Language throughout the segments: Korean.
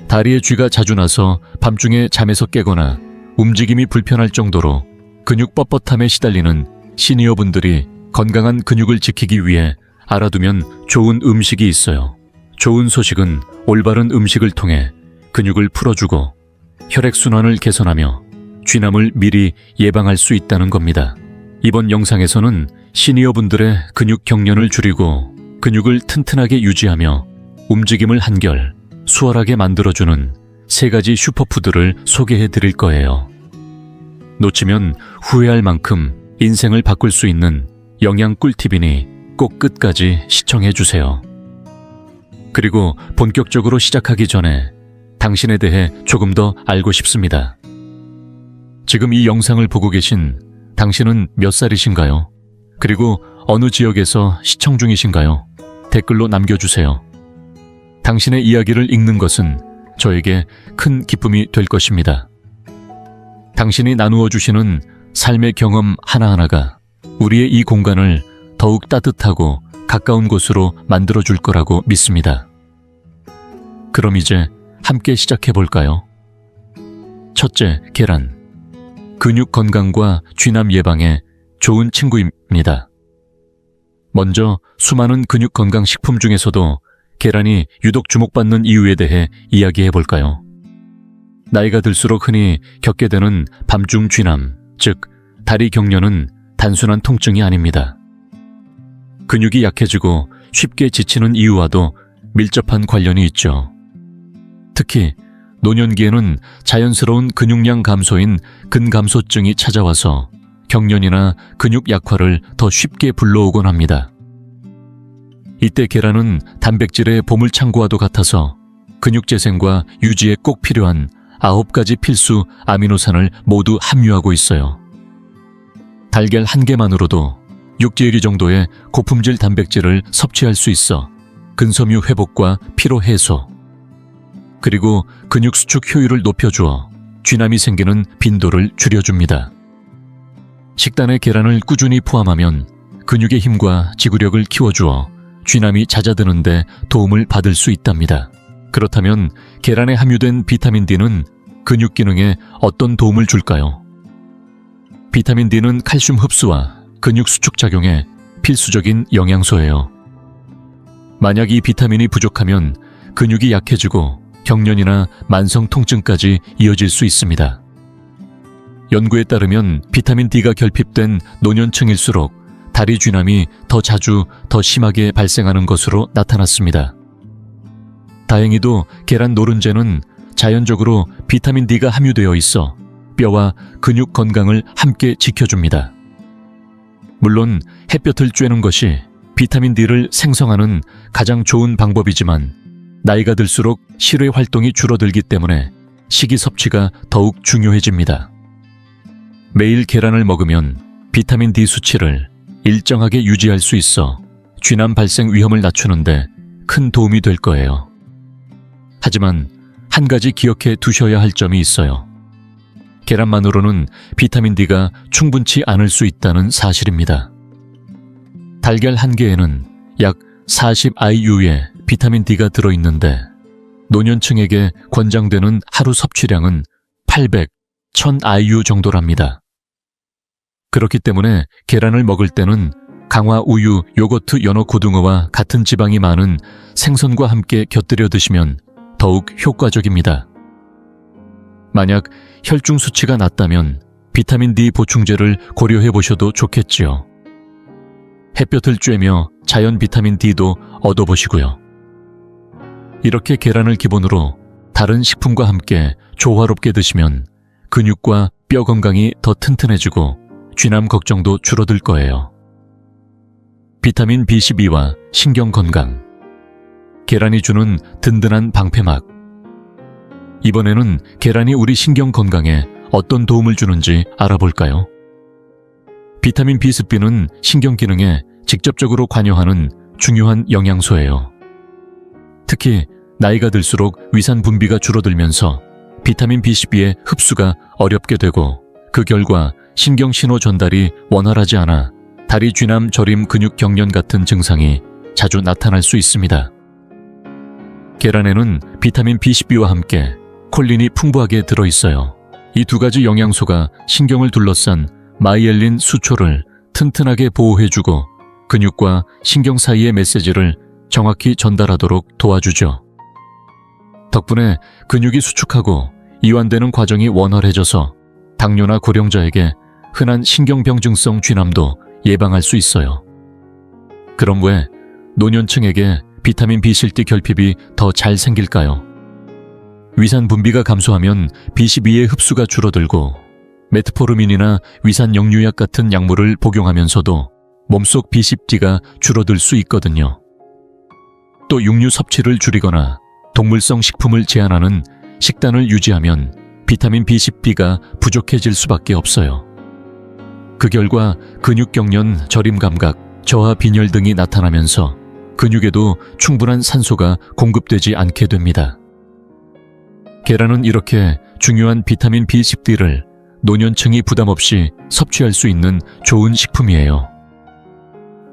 다리에 쥐가 자주 나서 밤중에 잠에서 깨거나 움직임이 불편할 정도로 근육 뻣뻣함에 시달리는 시니어분들이 건강한 근육을 지키기 위해 알아두면 좋은 음식이 있어요. 좋은 소식은 올바른 음식을 통해 근육을 풀어주고 혈액순환을 개선하며 쥐남을 미리 예방할 수 있다는 겁니다. 이번 영상에서는 시니어분들의 근육 경련을 줄이고 근육을 튼튼하게 유지하며 움직임을 한결 수월하게 만들어주는 3가지 슈퍼푸드를 소개해 드릴 거예요. 놓치면 후회할 만큼 인생을 바꿀 수 있는 영양 꿀팁이니 꼭 끝까지 시청해 주세요. 그리고 본격적으로 시작하기 전에 당신에 대해 조금 더 알고 싶습니다. 지금 이 영상을 보고 계신 당신은 몇 살이신가요? 그리고 어느 지역에서 시청 중이신가요? 댓글로 남겨주세요. 당신의 이야기를 읽는 것은 저에게 큰 기쁨이 될 것입니다. 당신이 나누어 주시는 삶의 경험 하나하나가 우리의 이 공간을 더욱 따뜻하고 가까운 곳으로 만들어 줄 거라고 믿습니다. 그럼 이제 함께 시작해 볼까요? 첫째, 계란. 근육 건강과 쥐남 예방에 좋은 친구입니다. 먼저 수많은 근육 건강 식품 중에서도 계란이 유독 주목받는 이유에 대해 이야기해 볼까요? 나이가 들수록 흔히 겪게 되는 밤중 쥐남, 즉 다리 경련은 단순한 통증이 아닙니다. 근육이 약해지고 쉽게 지치는 이유와도 밀접한 관련이 있죠. 특히 노년기에는 자연스러운 근육량 감소인 근감소증이 찾아와서 경련이나 근육 약화를 더 쉽게 불러오곤 합니다. 이때 계란은 단백질의 보물창고와도 같아서 근육 재생과 유지에 꼭 필요한 9가지 필수 아미노산을 모두 함유하고 있어요. 달걀 1개만으로도 6-7개 정도의 고품질 단백질을 섭취할 수 있어 근섬유 회복과 피로 해소, 그리고 근육 수축 효율을 높여주어 쥐남이 생기는 빈도를 줄여줍니다. 식단에 계란을 꾸준히 포함하면 근육의 힘과 지구력을 키워주어 쥐남이 잦아드는 데 도움을 받을 수 있답니다. 그렇다면 계란에 함유된 비타민 D는 근육 기능에 어떤 도움을 줄까요? 비타민 D는 칼슘 흡수와 근육 수축 작용에 필수적인 영양소예요. 만약 이 비타민이 부족하면 근육이 약해지고 경련이나 만성 통증까지 이어질 수 있습니다. 연구에 따르면 비타민 D가 결핍된 노년층일수록 다리 쥐남이 더 자주, 더 심하게 발생하는 것으로 나타났습니다. 다행히도 계란 노른자는 자연적으로 비타민 D가 함유되어 있어 뼈와 근육 건강을 함께 지켜줍니다. 물론 햇볕을 쬐는 것이 비타민 D를 생성하는 가장 좋은 방법이지만 나이가 들수록 실외 활동이 줄어들기 때문에 식이 섭취가 더욱 중요해집니다. 매일 계란을 먹으면 비타민 D 수치를 일정하게 유지할 수 있어 쥐남 발생 위험을 낮추는데 큰 도움이 될 거예요. 하지만 한 가지 기억해 두셔야 할 점이 있어요. 계란만으로는 비타민 D가 충분치 않을 수 있다는 사실입니다. 달걀 1개에는 약 40 IU의 비타민 D가 들어있는데 노년층에게 권장되는 하루 섭취량은 800, 1000 IU 정도랍니다. 그렇기 때문에 계란을 먹을 때는 강화 우유, 요거트, 연어, 고등어와 같은 지방이 많은 생선과 함께 곁들여 드시면 더욱 효과적입니다. 만약 혈중 수치가 낮다면 비타민 D 보충제를 고려해 보셔도 좋겠지요. 햇볕을 쬐며 자연 비타민 D도 얻어보시고요. 이렇게 계란을 기본으로 다른 식품과 함께 조화롭게 드시면 근육과 뼈 건강이 더 튼튼해지고 쥐남 걱정도 줄어들 거예요. 비타민 B12와 신경 건강. 계란이 주는 든든한 방패막. 이번에는 계란이 우리 신경 건강에 어떤 도움을 주는지 알아볼까요? 비타민 B12는 신경 기능에 직접적으로 관여하는 중요한 영양소예요. 특히 나이가 들수록 위산 분비가 줄어들면서 비타민 B12의 흡수가 어렵게 되고 그 결과 신경 신호 전달이 원활하지 않아 다리 쥐남, 저림, 근육 경련 같은 증상이 자주 나타날 수 있습니다. 계란에는 비타민 B12와 함께 콜린이 풍부하게 들어있어요. 이 두 가지 영양소가 신경을 둘러싼 마이엘린 수초를 튼튼하게 보호해주고 근육과 신경 사이의 메시지를 정확히 전달하도록 도와주죠. 덕분에 근육이 수축하고 이완되는 과정이 원활해져서 당뇨나 고령자에게 흔한 신경병증성 쥐남도 예방할 수 있어요. 그럼 왜 노년층에게 비타민 B 실티 결핍이 더 잘 생길까요? 위산 분비가 감소하면 B12의 흡수가 줄어들고 메트포르민이나 위산 역류약 같은 약물을 복용하면서도 몸속 B10D가 줄어들 수 있거든요. 또 육류 섭취를 줄이거나 동물성 식품을 제한하는 식단을 유지하면 비타민 B10B가 부족해질 수밖에 없어요. 그 결과 근육경련, 저림 감각, 저하 빈혈 등이 나타나면서 근육에도 충분한 산소가 공급되지 않게 됩니다. 계란은 이렇게 중요한 비타민 B10D를 노년층이 부담 없이 섭취할 수 있는 좋은 식품이에요.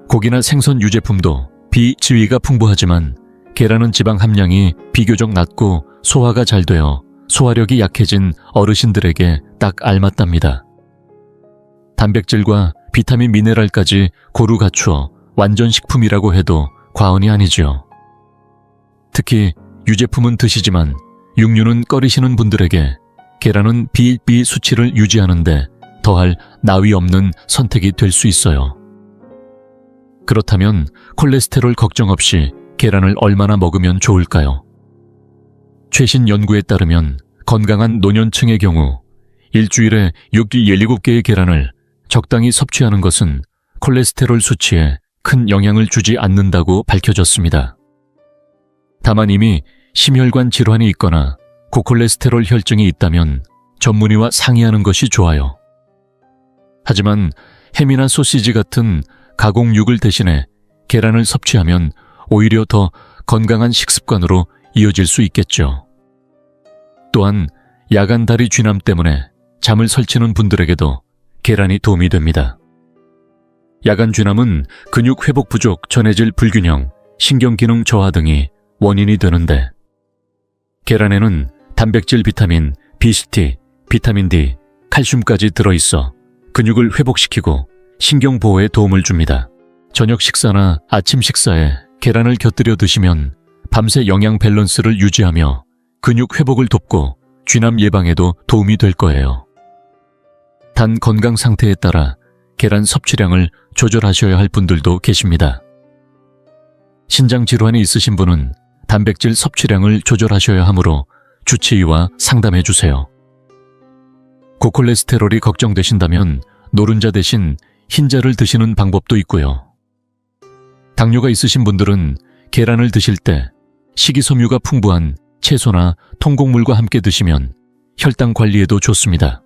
고기나 생선 유제품도 B 지위가 풍부하지만 계란은 지방 함량이 비교적 낮고 소화가 잘 되어 소화력이 약해진 어르신들에게 딱 알맞답니다. 단백질과 비타민 미네랄까지 고루 갖추어 완전 식품이라고 해도 과언이 아니죠. 특히 유제품은 드시지만 육류는 꺼리시는 분들에게 계란은 B 수치를 유지하는데 더할 나위 없는 선택이 될 수 있어요. 그렇다면 콜레스테롤 걱정 없이 계란을 얼마나 먹으면 좋을까요? 최신 연구에 따르면 건강한 노년층의 경우 일주일에 6-7개의 계란을 적당히 섭취하는 것은 콜레스테롤 수치에 큰 영향을 주지 않는다고 밝혀졌습니다. 다만 이미 심혈관 질환이 있거나 고콜레스테롤 혈증이 있다면 전문의와 상의하는 것이 좋아요. 하지만 햄이나 소시지 같은 가공육을 대신해 계란을 섭취하면 오히려 더 건강한 식습관으로 이어질 수 있겠죠. 또한 야간 다리 쥐남 때문에 잠을 설치는 분들에게도 계란이 도움이 됩니다. 야간 쥐남은 근육 회복 부족, 전해질 불균형, 신경기능 저하 등이 원인이 되는데 계란에는 단백질, 비타민, B10, 비타민 D, 칼슘까지 들어있어 근육을 회복시키고 신경 보호에 도움을 줍니다. 저녁 식사나 아침 식사에 계란을 곁들여 드시면 밤새 영양 밸런스를 유지하며 근육 회복을 돕고 쥐남 예방에도 도움이 될 거예요. 단 건강 상태에 따라 계란 섭취량을 조절하셔야 할 분들도 계십니다. 신장 질환이 있으신 분은 단백질 섭취량을 조절하셔야 하므로 주치의와 상담해 주세요. 고콜레스테롤이 걱정되신다면 노른자 대신 흰자를 드시는 방법도 있고요. 당뇨가 있으신 분들은 계란을 드실 때 식이섬유가 풍부한 채소나 통곡물과 함께 드시면 혈당 관리에도 좋습니다.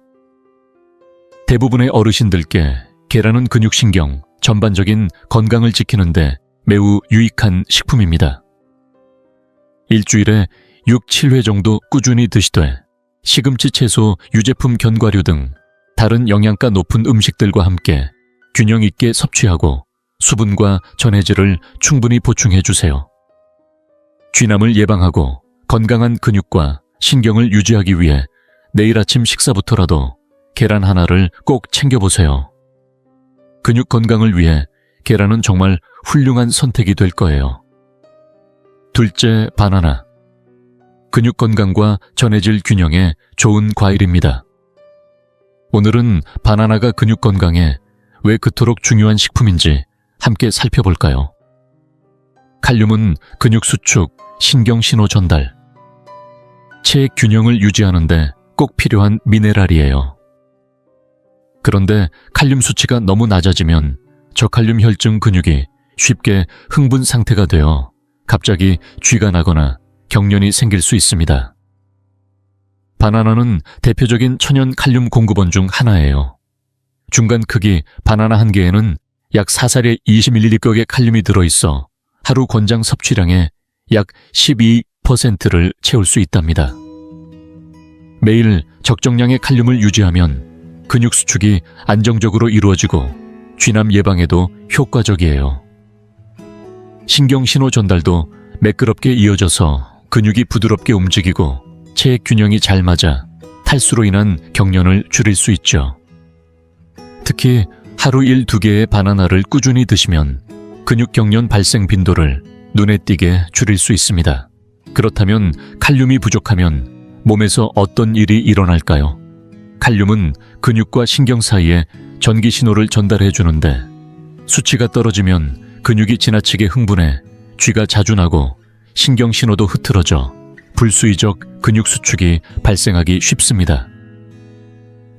대부분의 어르신들께 계란은 근육신경, 전반적인 건강을 지키는데 매우 유익한 식품입니다. 일주일에 6-7회 정도 꾸준히 드시되 시금치, 채소, 유제품, 견과류 등 다른 영양가 높은 음식들과 함께 균형 있게 섭취하고 수분과 전해질을 충분히 보충해 주세요. 쥐남을 예방하고 건강한 근육과 신경을 유지하기 위해 내일 아침 식사부터라도 계란 하나를 꼭 챙겨보세요. 근육 건강을 위해 계란은 정말 훌륭한 선택이 될 거예요. 둘째, 바나나. 근육 건강과 전해질 균형에 좋은 과일입니다. 오늘은 바나나가 근육 건강에 왜 그토록 중요한 식품인지 함께 살펴볼까요? 칼륨은 근육 수축, 신경 신호 전달, 체액 균형을 유지하는데 꼭 필요한 미네랄이에요. 그런데 칼륨 수치가 너무 낮아지면 저칼륨 혈증 근육이 쉽게 흥분 상태가 되어 갑자기 쥐가 나거나 경련이 생길 수 있습니다. 바나나는 대표적인 천연 칼륨 공급원 중 하나예요. 중간 크기 바나나 한 개에는 약 4살의 20ml의 칼륨이 들어있어 하루 권장 섭취량의 약 12%를 채울 수 있답니다. 매일 적정량의 칼륨을 유지하면 근육 수축이 안정적으로 이루어지고 쥐남 예방에도 효과적이에요. 신경 신호 전달도 매끄럽게 이어져서 근육이 부드럽게 움직이고 체액 균형이 잘 맞아 탈수로 인한 경련을 줄일 수 있죠. 특히 하루 1-2개의 바나나를 꾸준히 드시면 근육 경련 발생 빈도를 눈에 띄게 줄일 수 있습니다. 그렇다면 칼륨이 부족하면 몸에서 어떤 일이 일어날까요? 칼륨은 근육과 신경 사이에 전기 신호를 전달해 주는데 수치가 떨어지면 근육이 지나치게 흥분해 쥐가 자주 나고 신경 신호도 흐트러져 불수의적 근육 수축이 발생하기 쉽습니다.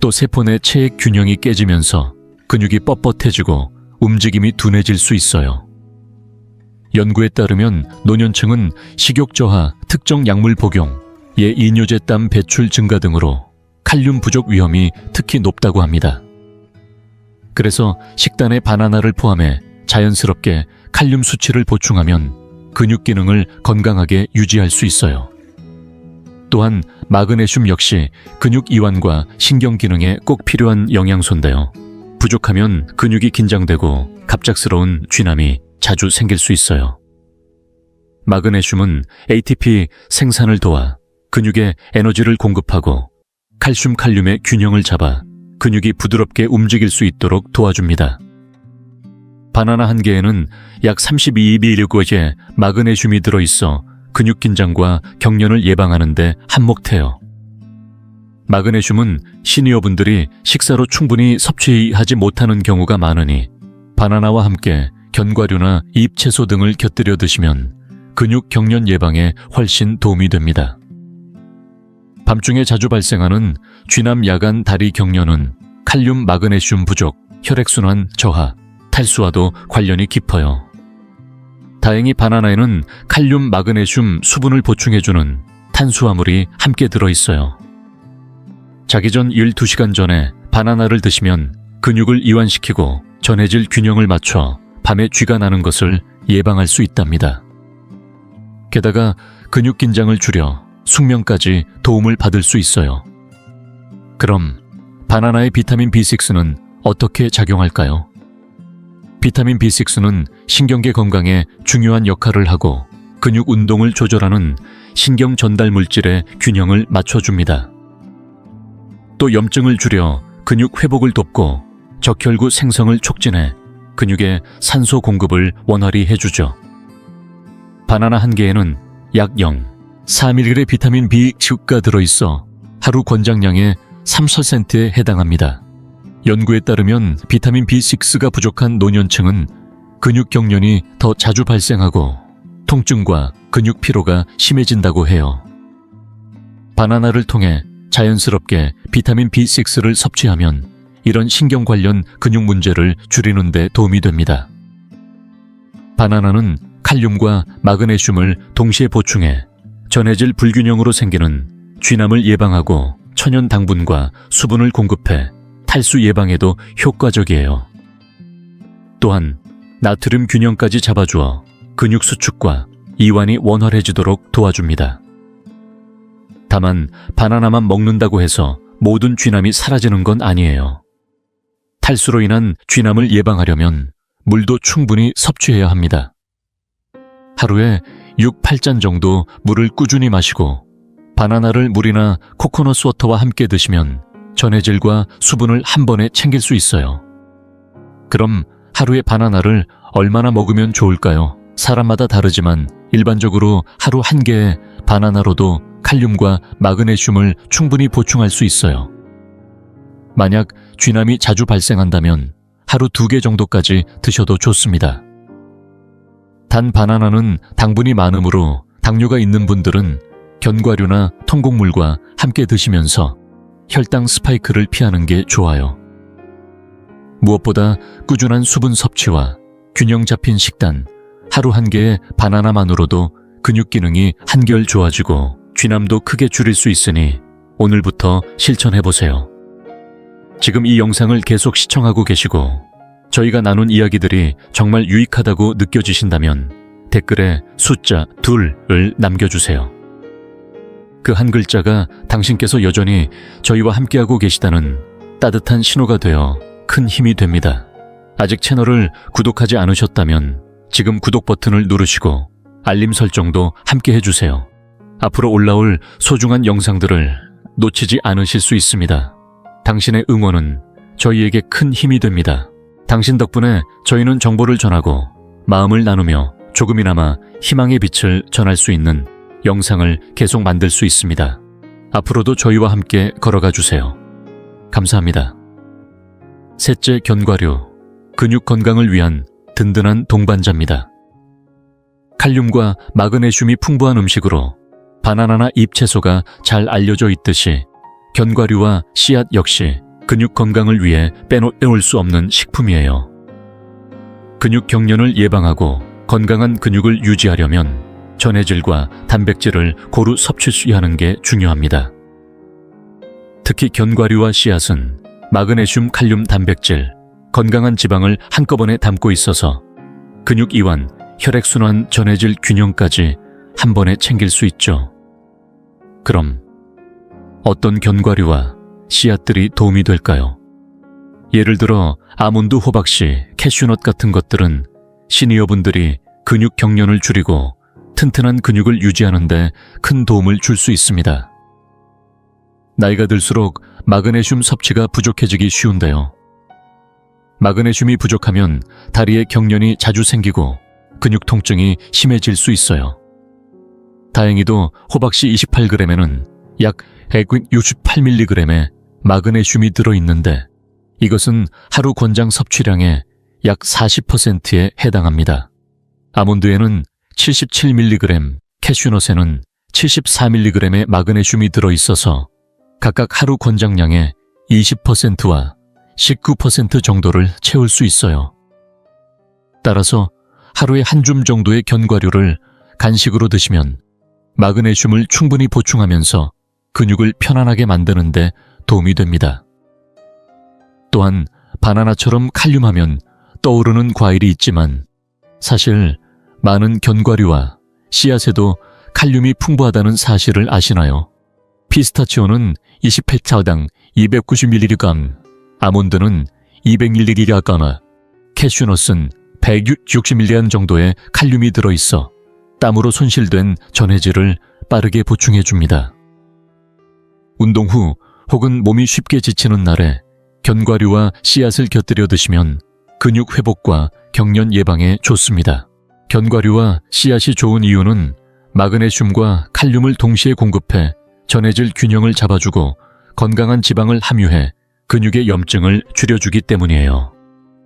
또 세포 내 체액 균형이 깨지면서 근육이 뻣뻣해지고 움직임이 둔해질 수 있어요. 연구에 따르면 노년층은 식욕 저하, 특정 약물 복용, 이뇨제 땀 배출 증가 등으로 칼륨 부족 위험이 특히 높다고 합니다. 그래서 식단에 바나나를 포함해 자연스럽게 칼륨 수치를 보충하면 근육 기능을 건강하게 유지할 수 있어요. 또한 마그네슘 역시 근육 이완과 신경 기능에 꼭 필요한 영양소인데요. 부족하면 근육이 긴장되고 갑작스러운 쥐남이 자주 생길 수 있어요. 마그네슘은 ATP 생산을 도와 근육에 에너지를 공급하고 칼슘, 칼륨의 균형을 잡아 근육이 부드럽게 움직일 수 있도록 도와줍니다. 바나나 한 개에는 약 32mg의 마그네슘이 들어있어 근육 긴장과 경련을 예방하는 데 한몫해요. 마그네슘은 시니어분들이 식사로 충분히 섭취하지 못하는 경우가 많으니 바나나와 함께 견과류나 잎채소 등을 곁들여 드시면 근육 경련 예방에 훨씬 도움이 됩니다. 밤중에 자주 발생하는 쥐남 야간 다리 경련은 칼륨, 마그네슘 부족, 혈액순환 저하, 탈수와도 관련이 깊어요. 다행히 바나나에는 칼륨, 마그네슘, 수분을 보충해주는 탄수화물이 함께 들어있어요. 자기 전 12시간 전에 바나나를 드시면 근육을 이완시키고 전해질 균형을 맞춰 밤에 쥐가 나는 것을 예방할 수 있답니다. 게다가 근육 긴장을 줄여 숙면까지 도움을 받을 수 있어요. 그럼 바나나의 비타민 B6는 어떻게 작용할까요? 비타민 B6는 신경계 건강에 중요한 역할을 하고 근육 운동을 조절하는 신경 전달 물질의 균형을 맞춰줍니다. 또 염증을 줄여 근육 회복을 돕고 적혈구 생성을 촉진해 근육에 산소 공급을 원활히 해주죠. 바나나 한 개에는 약 0.4mg의 비타민 B6가 들어있어 하루 권장량의 3%에 해당합니다. 연구에 따르면 비타민 B6가 부족한 노년층은 근육 경련이 더 자주 발생하고 통증과 근육 피로가 심해진다고 해요. 바나나를 통해 자연스럽게 비타민 B6를 섭취하면 이런 신경 관련 근육 문제를 줄이는 데 도움이 됩니다. 바나나는 칼륨과 마그네슘을 동시에 보충해 전해질 불균형으로 생기는 쥐남을 예방하고 천연 당분과 수분을 공급해 탈수 예방에도 효과적이에요. 또한 나트륨 균형까지 잡아주어 근육 수축과 이완이 원활해지도록 도와줍니다. 다만 바나나만 먹는다고 해서 모든 쥐남이 사라지는 건 아니에요. 탈수로 인한 쥐남을 예방하려면 물도 충분히 섭취해야 합니다. 하루에 6-8잔 정도 물을 꾸준히 마시고 바나나를 물이나 코코넛 워터와 함께 드시면 전해질과 수분을 한 번에 챙길 수 있어요. 그럼 하루에 바나나를 얼마나 먹으면 좋을까요? 사람마다 다르지만 일반적으로 하루 한 개의 바나나로도 칼륨과 마그네슘을 충분히 보충할 수 있어요. 만약 쥐남이 자주 발생한다면 하루 2개 정도까지 드셔도 좋습니다. 단 바나나는 당분이 많으므로 당뇨가 있는 분들은 견과류나 통곡물과 함께 드시면서 혈당 스파이크를 피하는 게 좋아요. 무엇보다 꾸준한 수분 섭취와 균형 잡힌 식단, 하루 한 개의 바나나만으로도 근육 기능이 한결 좋아지고 쥐남도 크게 줄일 수 있으니 오늘부터 실천해보세요. 지금 이 영상을 계속 시청하고 계시고 저희가 나눈 이야기들이 정말 유익하다고 느껴지신다면 댓글에 숫자 2를 남겨주세요. 그 한 글자가 당신께서 여전히 저희와 함께하고 계시다는 따뜻한 신호가 되어 큰 힘이 됩니다. 아직 채널을 구독하지 않으셨다면 지금 구독 버튼을 누르시고 알림 설정도 함께 해주세요. 앞으로 올라올 소중한 영상들을 놓치지 않으실 수 있습니다. 당신의 응원은 저희에게 큰 힘이 됩니다. 당신 덕분에 저희는 정보를 전하고 마음을 나누며 조금이나마 희망의 빛을 전할 수 있는 영상을 계속 만들 수 있습니다. 앞으로도 저희와 함께 걸어가 주세요. 감사합니다. 셋째, 견과류. 근육 건강을 위한 든든한 동반자입니다. 칼륨과 마그네슘이 풍부한 음식으로 바나나나 잎채소가 잘 알려져 있듯이 견과류와 씨앗 역시 근육 건강을 위해 빼놓을 수 없는 식품이에요. 근육 경련을 예방하고 건강한 근육을 유지하려면 전해질과 단백질을 고루 섭취하는 게 중요합니다. 특히 견과류와 씨앗은 마그네슘, 칼륨, 단백질, 건강한 지방을 한꺼번에 담고 있어서 근육 이완, 혈액순환, 전해질 균형까지 한 번에 챙길 수 있죠. 그럼 어떤 견과류와 씨앗들이 도움이 될까요? 예를 들어 아몬드, 호박씨, 캐슈넛 같은 것들은 시니어분들이 근육 경련을 줄이고 튼튼한 근육을 유지하는 데 큰 도움을 줄 수 있습니다. 나이가 들수록 마그네슘 섭취가 부족해지기 쉬운데요. 마그네슘이 부족하면 다리에 경련이 자주 생기고 근육 통증이 심해질 수 있어요. 다행히도 호박씨 28g에는 약 168mg의 마그네슘이 들어있는데 이것은 하루 권장 섭취량의 약 40%에 해당합니다. 아몬드에는 77mg, 캐슈넛에는 74mg의 마그네슘이 들어있어서 각각 하루 권장량의 20%와 19% 정도를 채울 수 있어요. 따라서 하루에 한 줌 정도의 견과류를 간식으로 드시면 마그네슘을 충분히 보충하면서 근육을 편안하게 만드는 데 도움이 됩니다. 또한 바나나처럼 칼륨하면 떠오르는 과일이 있지만 사실 많은 견과류와 씨앗에도 칼륨이 풍부하다는 사실을 아시나요? 피스타치오는 28차당 290mg, 아몬드는 200mg가나 캐슈넛은 160mg 정도의 칼륨이 들어있어 땀으로 손실된 전해질을 빠르게 보충해줍니다. 운동 후 혹은 몸이 쉽게 지치는 날에 견과류와 씨앗을 곁들여 드시면 근육 회복과 경련 예방에 좋습니다. 견과류와 씨앗이 좋은 이유는 마그네슘과 칼륨을 동시에 공급해 전해질 균형을 잡아주고 건강한 지방을 함유해 근육의 염증을 줄여주기 때문이에요.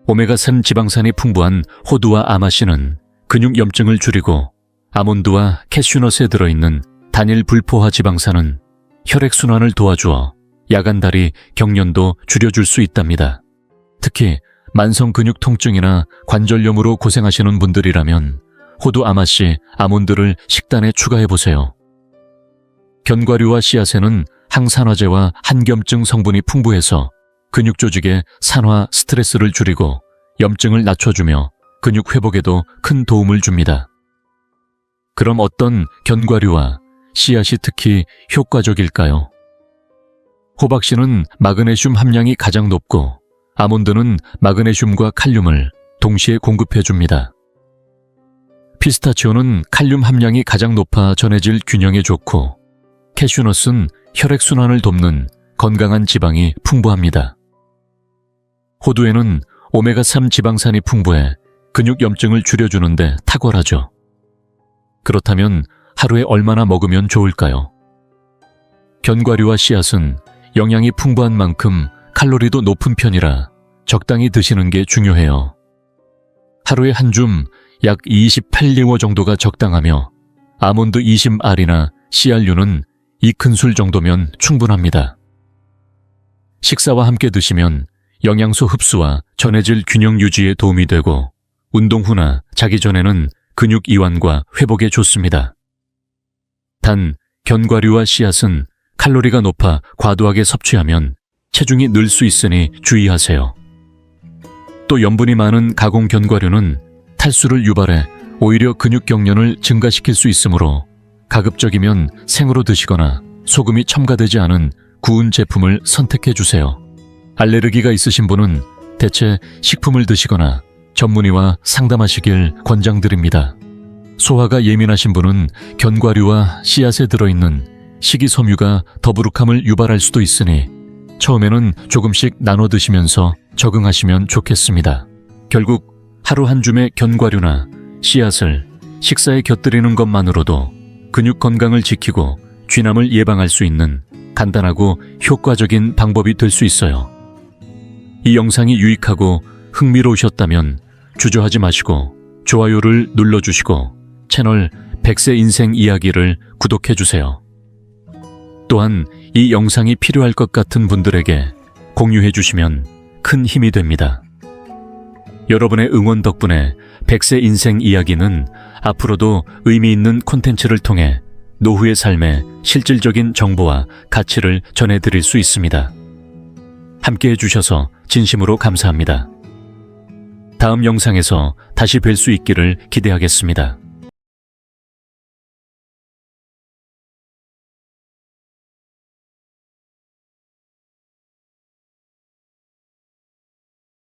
오메가3 지방산이 풍부한 호두와 아마씨는 근육 염증을 줄이고 아몬드와 캐슈넛에 들어있는 단일 불포화 지방산은 혈액순환을 도와주어 야간다리 경련도 줄여줄 수 있답니다. 특히 만성 근육 통증이나 관절염으로 고생하시는 분들이라면 호두, 아마씨, 아몬드를 식단에 추가해보세요. 견과류와 씨앗에는 항산화제와 항염증 성분이 풍부해서 근육 조직의 산화, 스트레스를 줄이고 염증을 낮춰주며 근육 회복에도 큰 도움을 줍니다. 그럼 어떤 견과류와 씨앗이 특히 효과적일까요? 호박씨는 마그네슘 함량이 가장 높고 아몬드는 마그네슘과 칼륨을 동시에 공급해줍니다. 피스타치오는 칼륨 함량이 가장 높아 전해질 균형에 좋고 캐슈넛은 혈액순환을 돕는 건강한 지방이 풍부합니다. 호두에는 오메가3 지방산이 풍부해 근육 염증을 줄여주는데 탁월하죠. 그렇다면 하루에 얼마나 먹으면 좋을까요? 견과류와 씨앗은 영양이 풍부한 만큼 칼로리도 높은 편이라 적당히 드시는 게 중요해요. 하루에 한 줌 약 28리워 정도가 적당하며 아몬드 20알이나 씨알류는 2큰술 정도면 충분합니다. 식사와 함께 드시면 영양소 흡수와 전해질 균형 유지에 도움이 되고 운동 후나 자기 전에는 근육 이완과 회복에 좋습니다. 단, 견과류와 씨앗은 칼로리가 높아 과도하게 섭취하면 체중이 늘 수 있으니 주의하세요. 또 염분이 많은 가공 견과류는 탈수를 유발해 오히려 근육 경련을 증가시킬 수 있으므로 가급적이면 생으로 드시거나 소금이 첨가되지 않은 구운 제품을 선택해 주세요. 알레르기가 있으신 분은 대체 식품을 드시거나 전문의와 상담하시길 권장드립니다. 소화가 예민하신 분은 견과류와 씨앗에 들어있는 식이섬유가 더부룩함을 유발할 수도 있으니 처음에는 조금씩 나눠 드시면서 적응하시면 좋겠습니다. 결국 하루 한 줌의 견과류나 씨앗을 식사에 곁들이는 것만으로도 근육 건강을 지키고 쥐남을 예방할 수 있는 간단하고 효과적인 방법이 될 수 있어요. 이 영상이 유익하고 흥미로우셨다면 주저하지 마시고 좋아요를 눌러주시고 채널 100세 인생 이야기를 구독해주세요. 또한 이 영상이 필요할 것 같은 분들에게 공유해주시면 큰 힘이 됩니다. 여러분의 응원 덕분에 100세 인생 이야기는 앞으로도 의미 있는 콘텐츠를 통해 노후의 삶에 실질적인 정보와 가치를 전해드릴 수 있습니다. 함께 해주셔서 진심으로 감사합니다. 다음 영상에서 다시 뵐 수 있기를 기대하겠습니다.